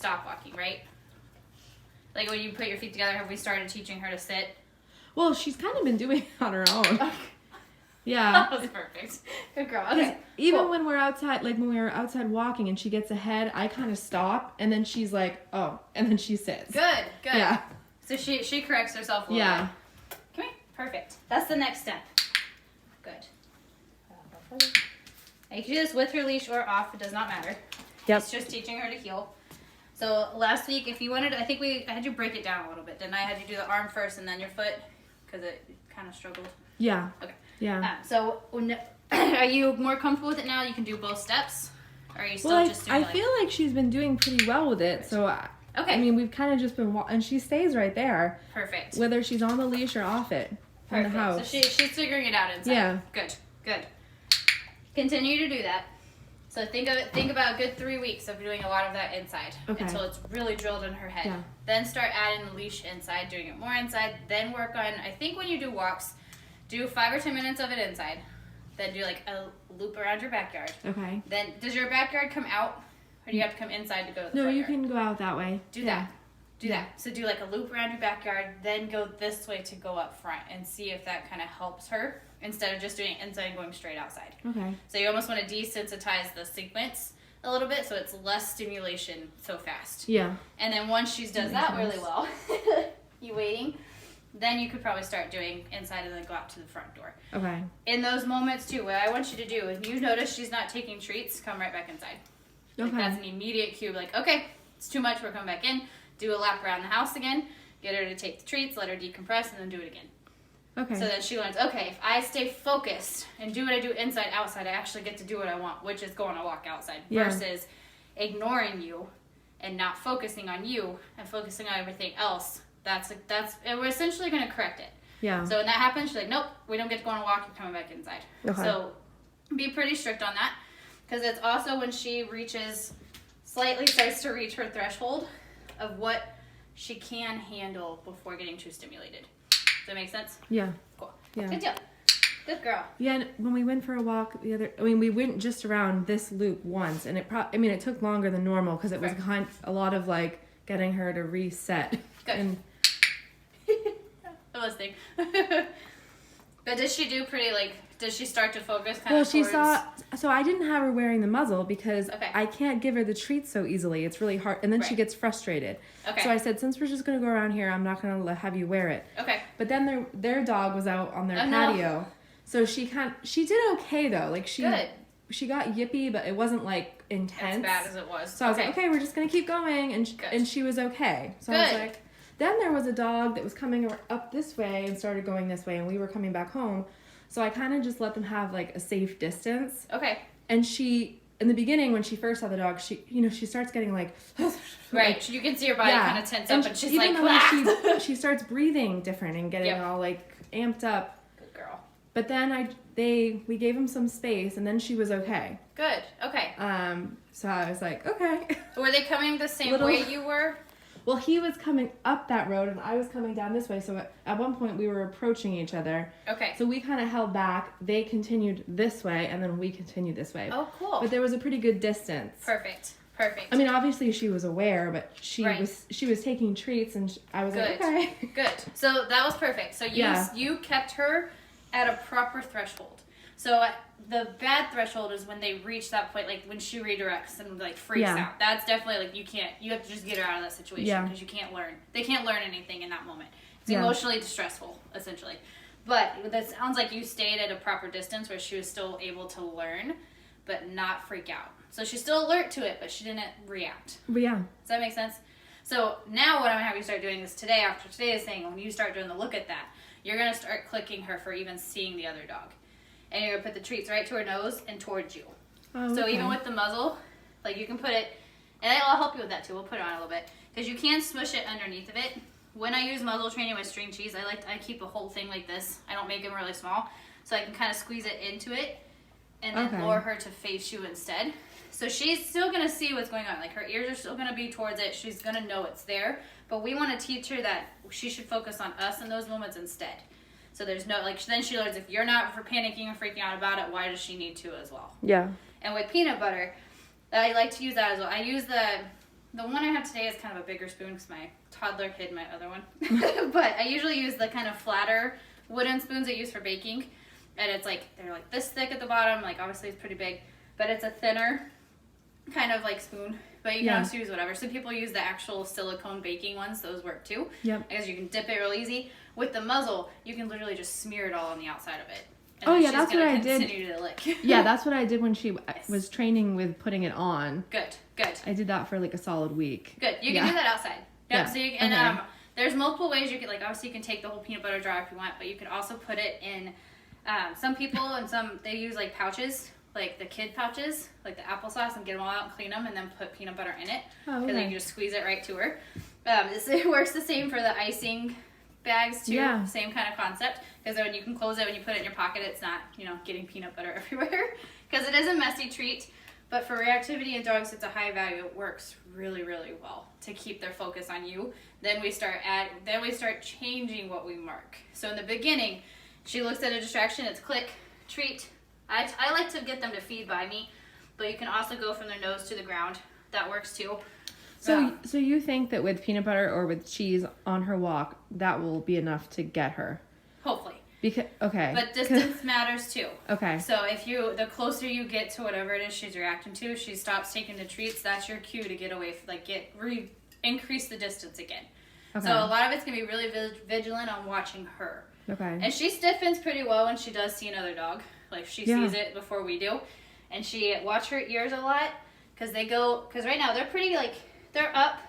stop walking, right? Like when you put your feet together, have we started teaching her to sit? Well, she's kind of been doing it on her own. Yeah. That was perfect. Good girl. Okay. Even when we're outside, like when we were outside walking and she gets ahead, I kind of stop and then she's like, oh, and then she sits. Good. Yeah. So she corrects herself a little bit. Come here. Perfect. That's the next step. Good. And you can do this with her leash or off. It does not matter. Yep. It's just teaching her to heel. So last week, if you wanted, I think I had you break it down a little bit, didn't I? I had you do the arm first and then your foot because it kind of struggled. Yeah. Okay. Yeah. So are you more comfortable with it now? You can do both steps? Or are you still just doing I feel like she's been doing pretty well with it. So, okay. I mean, we've kind of just been, and she stays right there. Perfect. Whether she's on the leash or off it. Perfect. In the house. So she's figuring it out inside. Yeah. Good. Continue to do that. So think about a good 3 weeks of doing a lot of that inside until it's really drilled in her head. Yeah. Then start adding the leash inside, doing it more inside. Then work on, I think when you do walks, do 5 or 10 minutes of it inside. Then do like a loop around your backyard. Okay. Then does your backyard come out, or do you have to come inside to go to the front No, you yard? can go out that way. Do that. So do like a loop around your backyard, then go this way to go up front and see if that kind of helps her instead of just doing it inside and going straight outside. Okay. So you almost want to desensitize the sequence a little bit so it's less stimulation so fast. Yeah. And then once she does that really well, you waiting, then you could probably start doing inside and then go out to the front door. Okay. In those moments too, what I want you to do, if you notice she's not taking treats, come right back inside. Like that's an immediate cue, like, okay, it's too much, we're coming back in. Do a lap around the house again, get her to take the treats, let her decompress, and then do it again. Okay. So then she learns, okay, if I stay focused and do what I do inside, outside, I actually get to do what I want, which is going to walk outside, versus ignoring you and not focusing on you and focusing on everything else. We're essentially going to correct it. Yeah. So when that happens, she's like, nope, we don't get to go on a walk, you're coming back inside. Okay. So be pretty strict on that, because it's also when she starts to reach her threshold of what she can handle before getting too stimulated. Does that make sense? Yeah. Cool. Yeah. Good deal. Good girl. Yeah, and when we went for a walk we went just around this loop once, and it took longer than normal because it was a lot of like getting her to reset. Good. And I'm listening. But does she do does she start to focus so I didn't have her wearing the muzzle because Okay. I can't give her the treats so easily. It's really hard, and then she gets frustrated. Okay. So I said, since we're just going to go around here, I'm not going to have you wear it. Okay. But then their dog was out on their Oh, no. patio. So she did okay though. Like Good. she got yippy, but it wasn't like intense. As bad as it was. So I was like, okay, we're just gonna keep going, and she was okay. So I was Good. like, then there was a dog that was coming up this way and started going this way, and we were coming back home. So I kind of just let them have like a safe distance. Okay. And she, in the beginning, when she first saw the dog, she starts getting like, Right. You can see her body kind of tense up, and she's even like, though she starts breathing different and getting Yep. all like amped up. Good girl. But then we gave him some space, and then she was okay. Good. Okay. So I was like, okay. Were they coming the same way you were? Well, he was coming up that road, and I was coming down this way. So at one point, we were approaching each other. Okay. So we kind of held back. They continued this way, and then we continued this way. Oh, cool. But there was a pretty good distance. Perfect. I mean, obviously she was aware, but she was taking treats, and I was like, okay. Good. So that was perfect. So you kept her at a proper threshold. So the bad threshold is when they reach that point, like when she redirects and like freaks out. That's definitely like you have to just get her out of that situation because you can't learn. They can't learn anything in that moment. It's emotionally distressful, essentially. But that sounds like you stayed at a proper distance where she was still able to learn, but not freak out. So she's still alert to it, but she didn't react. Yeah. Does that make sense? So now what I'm having you start doing is today, after today's thing, when you start doing the look at that, you're going to start clicking her for even seeing the other dog. And you're going to put the treats right to her nose and towards you. Oh, so okay. even with the muzzle, like you can put it, and I'll help you with that too. We'll put it on a little bit. Because you can smush it underneath of it. When I use muzzle training with string cheese, I keep a whole thing like this. I don't make them really small. So I can kind of squeeze it into it and then lure her to face you instead. So she's still going to see what's going on. Like her ears are still going to be towards it. She's going to know it's there. But we want to teach her that she should focus on us in those moments instead. So there's no, like, then she learns if you're not panicking or freaking out about it, why does she need to as well? Yeah. And with peanut butter, I like to use that as well. I use the The one I have today is kind of a bigger spoon because my toddler hid my other one. But I usually use the kind of flatter wooden spoons I use for baking. And it's like, they're like this thick at the bottom. Like, obviously it's pretty big. But it's a thinner kind of like spoon. But you can also use whatever. Some people use the actual silicone baking ones. Those work too. Yep. Because you can dip it real easy. With the muzzle, you can literally just smear it all on the outside of it. And Oh then yeah, she's that's what gonna I did. continue to lick. Yeah, that's what I did when she was training with putting it on. Good, good. I did that for like a solid week. Good. You can do that outside. Yep. Yeah. So you can, Okay. there's multiple ways you can, like, obviously you can take the whole peanut butter jar if you want, but you can also put it in, some people and they use like pouches, like the kid pouches, like the applesauce, and get them all out and clean them and then put peanut butter in it. Oh, Because then you can just squeeze it right to her. It works the same for the icing bags too. Yeah. Same kind of concept. Because then you can close it when you put it in your pocket, it's not, getting peanut butter everywhere. Because it is a messy treat. But for reactivity in dogs, it's a high value. It works really, really well to keep their focus on you. Then we start changing what we mark. So in the beginning, she looks at a distraction. It's click, treat. I like to get them to feed by me, but you can also go from their nose to the ground. That works too. So you think that with peanut butter or with cheese on her walk, that will be enough to get her? Hopefully. Okay. But distance matters too. Okay. So the closer you get to whatever it is she's reacting to, she stops taking the treats. That's your cue to get away, increase the distance again. Okay. So a lot of it's gonna be really vigilant on watching her. Okay. And she stiffens pretty well when she does see another dog. Like she sees it before we do, and she watch her ears a lot because right now they're pretty they're up,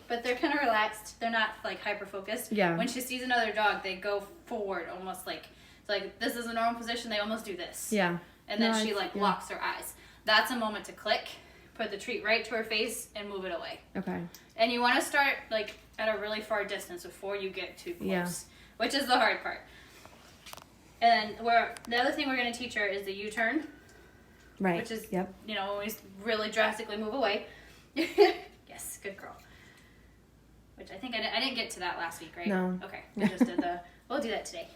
but they're kind of relaxed. They're not like hyper focused. Yeah. When she sees another dog, they go forward almost like this is a normal position. They almost do this. Yeah. And then she locks her eyes. That's a moment to click, put the treat right to her face, and move it away. Okay. And you want to start at a really far distance before you get too close, which is the hard part. And the other thing we're going to teach her is the U-turn. Right. Which is, when we really drastically move away. Yes, good girl. Which I think I didn't get to that last week, right? No. Okay, we just did we'll do that today.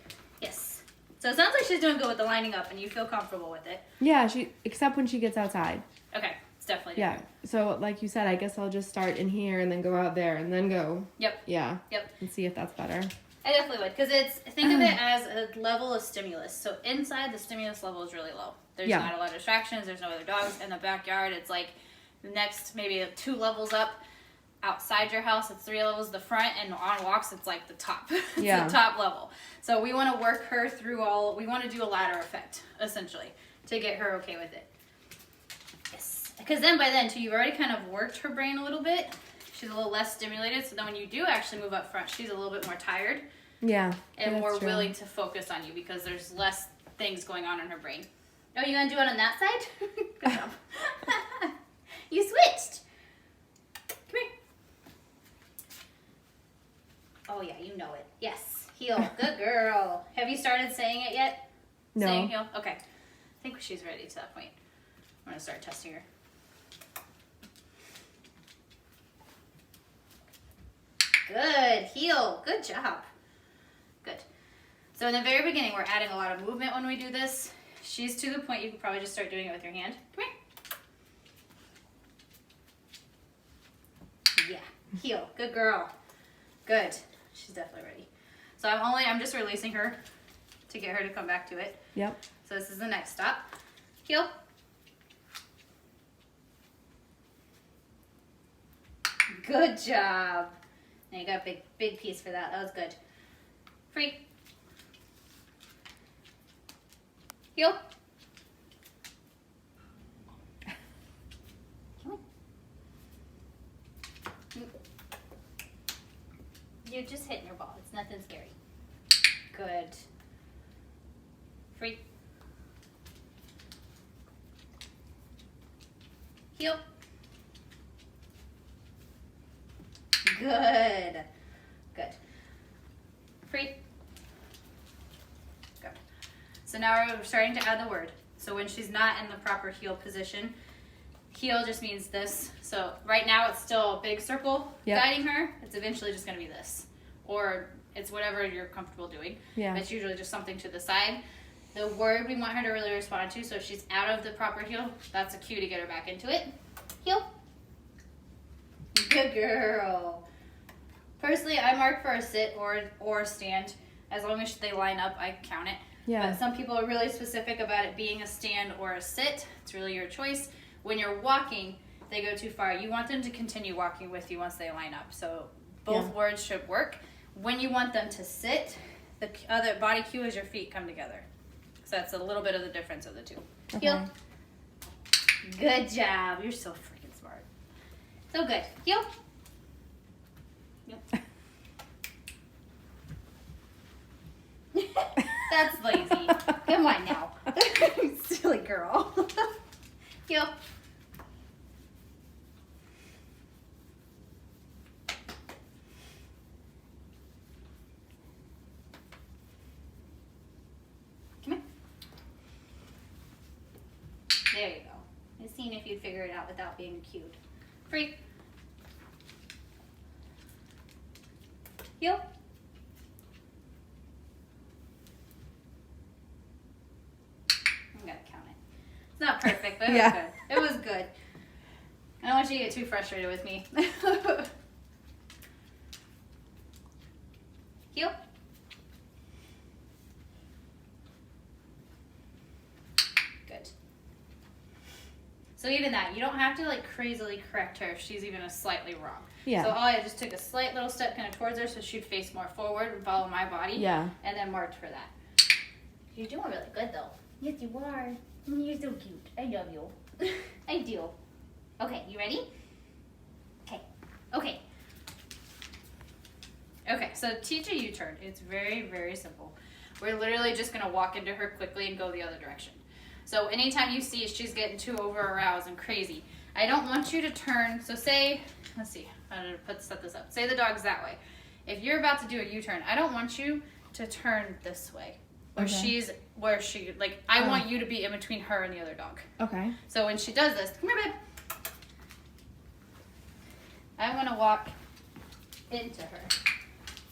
Yes. So it sounds like she's doing good with the lining up and you feel comfortable with it. Yeah, except when she gets outside. Okay, it's definitely Yeah. different. So like you said, I guess I'll just start in here and then go out there and then go. Yep. Yeah. Yep. And see if that's better. I definitely would, because think of it as a level of stimulus. So inside, the stimulus level is really low. There's not a lot of distractions. There's no other dogs in the backyard. It's like the next maybe 2 levels up. Outside your house, it's 3 levels. The front, and on walks, it's like the top. It's the top level. So we want to work her through we want to do a ladder effect, essentially, to get her okay with it. Yes. Because by then, too, you've already kind of worked her brain a little bit. She's a little less stimulated. So then when you do actually move up front, she's a little bit more tired. Yeah. And more willing to focus on you because there's less things going on in her brain. Oh, you gonna do it on that side? Good job. You switched. Come here. Oh yeah, you know it. Yes. Heel. Good girl. Have you started saying it yet? No. Saying heel? Okay. I think she's ready to that point. I'm gonna start testing her. Good. Heel. Good job. Good. So in the very beginning, we're adding a lot of movement when we do this. She's to the point you can probably just start doing it with your hand. Come here. Yeah. Heel. Good girl. Good. She's definitely ready. So I'm just releasing her to get her to come back to it. Yep. So this is the next stop. Heel. Good job. Now you got a big piece for that. That was good. Free. Heel. Come on. You're just hitting your ball. It's nothing scary. Good. Free. Heel. Good. Good. Free. Good. So now we're starting to add the word. So when she's not in the proper heel position, heel just means this. So right now it's still a big circle guiding her. It's eventually just going to be this. Or it's whatever you're comfortable doing. Yeah. But it's usually just something to the side. The word we want her to really respond to, so if she's out of the proper heel, that's a cue to get her back into it. Heel. Good girl. Personally, I mark for a sit or a stand. As long as they line up, I count it. Yeah. But some people are really specific about it being a stand or a sit. It's really your choice. When you're walking, they go too far. You want them to continue walking with you once they line up. So both words should work. When you want them to sit, the other body cue is your feet come together. So that's a little bit of the difference of the two. Okay. Heel. Good job. You're so freaking smart. So good. Heel. Yep. That's lazy. Come on now. Silly girl. Heel. Come here. There you go. Just seeing if you'd figure it out without being cued. Free. Heel. I'm gonna count it. It's not perfect, but it was good. It was good. I don't want you to get too frustrated with me. Heel. Good. So even that, you don't have to like crazily correct her if she's even a slightly wrong. Yeah. So I just took a slight little step kind of towards her so she'd face more forward and follow my body. Yeah. And then marked for that. You're doing really good though. Yes, you are. You're so cute. I love you. I do. Okay, you ready? Okay. Okay. Okay, so teach a U-turn. It's very, very simple. We're literally just going to walk into her quickly and go the other direction. So anytime you see she's getting too over aroused and crazy, I don't want you to turn. So say, let's see, how to set this up. Say the dog's that way. If you're about to do a U-turn, I don't want you to turn this way. Or I want you to be in between her and the other dog. Okay. So when she does this, come here, babe. I'm going to walk into her.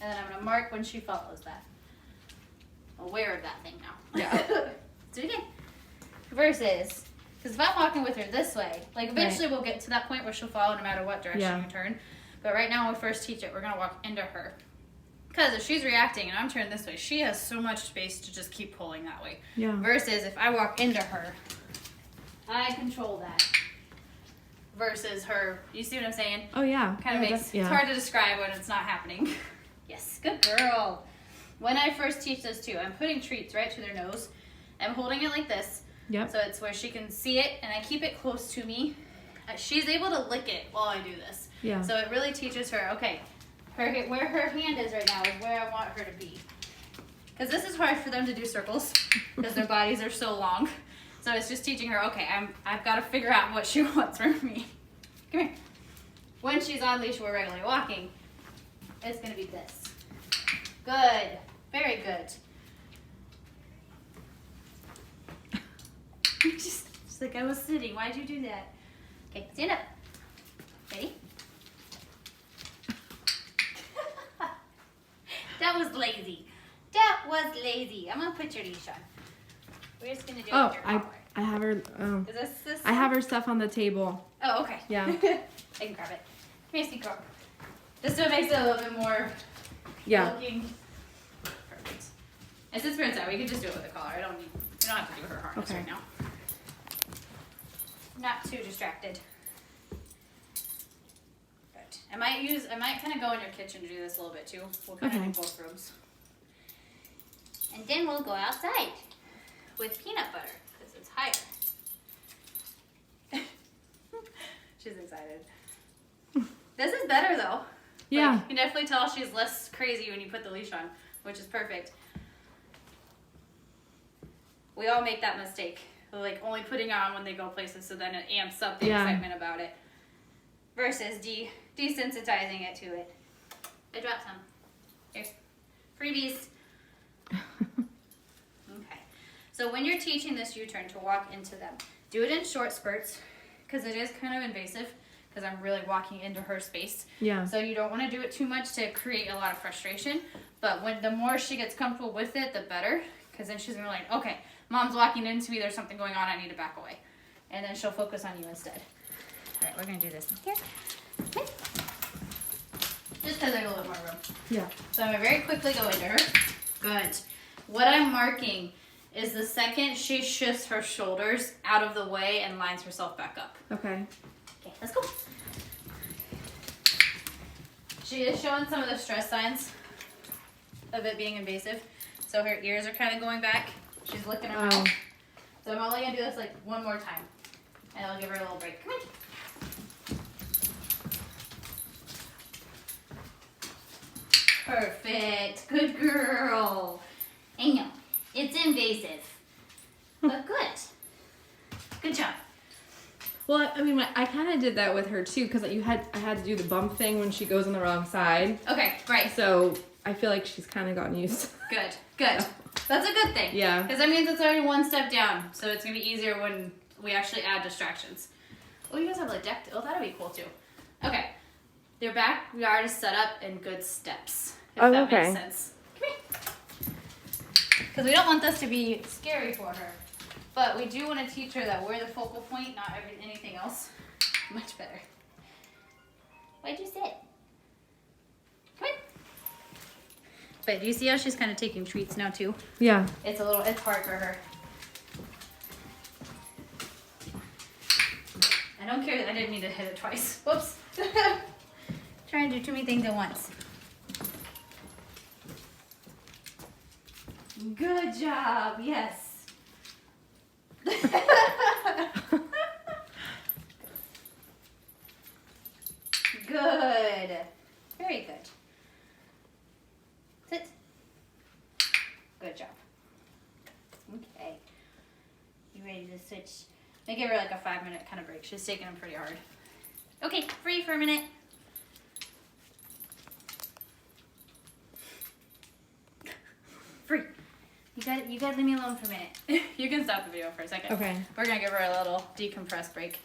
And then I'm going to mark when she follows that. Aware of that thing now. Yeah. Let's do it again. Versus, because if I'm walking with her this way, like eventually we'll get to that point where she'll follow no matter what direction you turn. But right now when we first teach it, we're going to walk into her. Because if she's reacting and I'm turned this way, she has so much space to just keep pulling that way. Yeah. Versus if I walk into her, I control that. Versus her, you see what I'm saying? Oh yeah. Kind of makes it's hard to describe when it's not happening. Yes, good girl. When I first teach this too, I'm putting treats right to their nose. I'm holding it like this. Yep. So it's where she can see it, and I keep it close to me. She's able to lick it while I do this. Yeah. So it really teaches her, okay, where her hand is right now is where I want her to be. Because this is hard for them to do circles because their bodies are so long. So it's just teaching her, okay, I've got to figure out what she wants from me. Come here. When she's on leash, we're regularly walking. It's going to be this. Good. Very good. Just like I was sitting. Why'd you do that? Okay, stand up. Ready? That was lazy. That was lazy. I'm going to put your leash on. We're just going to do it with your collar. I have her. Oh. Is this I have her stuff on the table. Oh, okay. Yeah. I can grab it. Come here, sweet girl. This one makes it a little bit more looking. Perfect. And since we're inside, we could just do it with a collar. We don't have to do her harness right now. Not too distracted. Good. I might kind of go in your kitchen to do this a little bit too. We'll kind of do both rooms. And then we'll go outside with peanut butter because it's higher. She's excited. This is better though. Yeah. Like, you can definitely tell she's less crazy when you put the leash on, which is perfect. We all make that mistake. Like only putting it on when they go places so then it amps up the excitement about it. Versus desensitizing it to it. I dropped some. Here. Freebies. Okay. So when you're teaching this U-turn to walk into them, do it in short spurts because it is kind of invasive because I'm really walking into her space. Yeah. So you don't want to do it too much to create a lot of frustration. But the more she gets comfortable with it, the better. Because then she's going to be like, okay, mom's walking into me, there's something going on, I need to back away. And then she'll focus on you instead. All right, we're going to do this here. Okay. Just because there's a little more room. Yeah. So I'm gonna very quickly go into her. Good. What I'm marking is the second she shifts her shoulders out of the way and lines herself back up. Okay. Okay, let's go. She is showing some of the stress signs of it being invasive. So her ears are kind of going back. She's licking her mouth. So I'm only gonna do this like one more time. And I'll give her a little break. Come on. Perfect. Good girl. I know. It's invasive. But good. Good job. Well, I mean, I kind of did that with her too, because I had to do the bump thing when she goes on the wrong side. Okay, right. So I feel like she's kind of gotten used. Good. Good. That's a good thing. Yeah. Because that means it's already one step down. So it's going to be easier when we actually add distractions. Oh, you guys have like deck. Oh, that'll be cool too. Okay. Their back yard is set up in good steps. If that makes sense. Come here. Because we don't want this to be scary for her. But we do want to teach her that we're the focal point, not anything else. Much better. Why'd you sit? Come on. But do you see how she's kind of taking treats now too? Yeah. It's hard for her. I don't care. I didn't mean to hit it twice. Whoops. Trying to do too many things at once. Good job. Yes. Good. Very good. Sit. Good job. Okay. You ready to switch? I give her like a 5-minute kind of break. She's taking them pretty hard. Okay, free for a minute. Free. You gotta leave me alone for a minute. You can stop the video for a second. Okay. We're gonna give her a little decompress break.